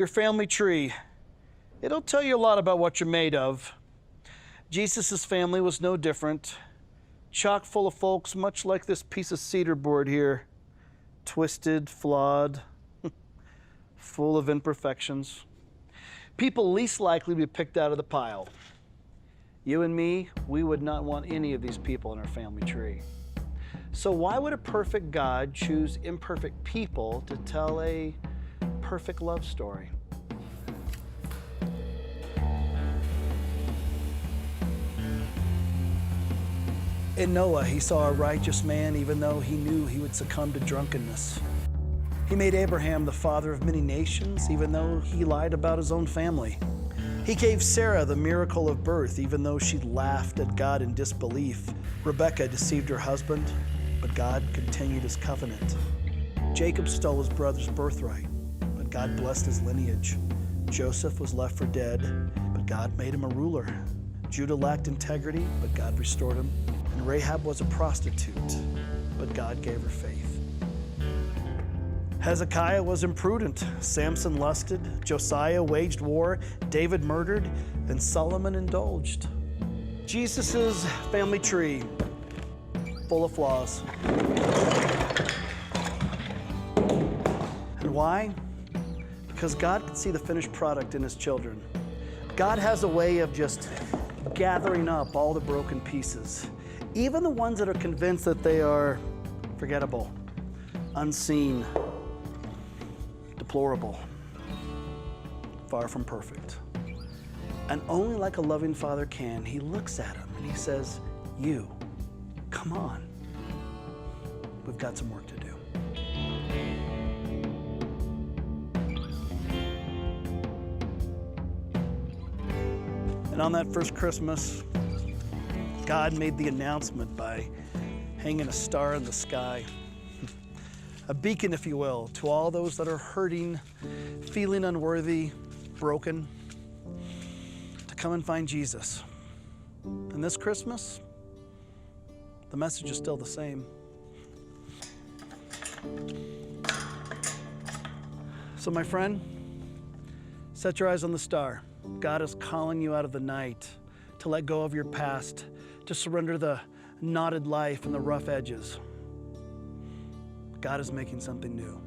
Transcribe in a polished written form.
Your family tree, it'll tell you a lot about what you're made of. Jesus' family was no different. Chock full of folks much like this piece of cedar board here. Twisted, flawed, full of imperfections. People least likely to be picked out of the pile. You and me, we would not want any of these people in our family tree. So why would a perfect God choose imperfect people to tell a perfect love story? In Noah, he saw a righteous man even though he knew he would succumb to drunkenness. He made Abraham the father of many nations even though he lied about his own family. He gave Sarah the miracle of birth even though she laughed at God in disbelief. Rebekah deceived her husband, but God continued his covenant. Jacob stole his brother's birthright, but God blessed his lineage. Joseph was left for dead, but God made him a ruler. Judah lacked integrity, but God restored him. And Rahab was a prostitute, but God gave her faith. Hezekiah was imprudent. Samson lusted. Josiah waged war. David murdered. And Solomon indulged. Jesus' family tree, full of flaws. And why? Because God can see the finished product in his children. God has a way of just gathering up all the broken pieces, even the ones that are convinced that they are forgettable, unseen, deplorable, far from perfect. And only like a loving father can, he looks at him and he says, you, come on. We've got some work to do. And on that first Christmas, God made the announcement by hanging a star in the sky, a beacon, if you will, to all those that are hurting, feeling unworthy, broken, to come and find Jesus. And this Christmas, the message is still the same. So my friend, set your eyes on the star. God is calling you out of the night to let go of your past, to surrender the knotted life and the rough edges. God is making something new.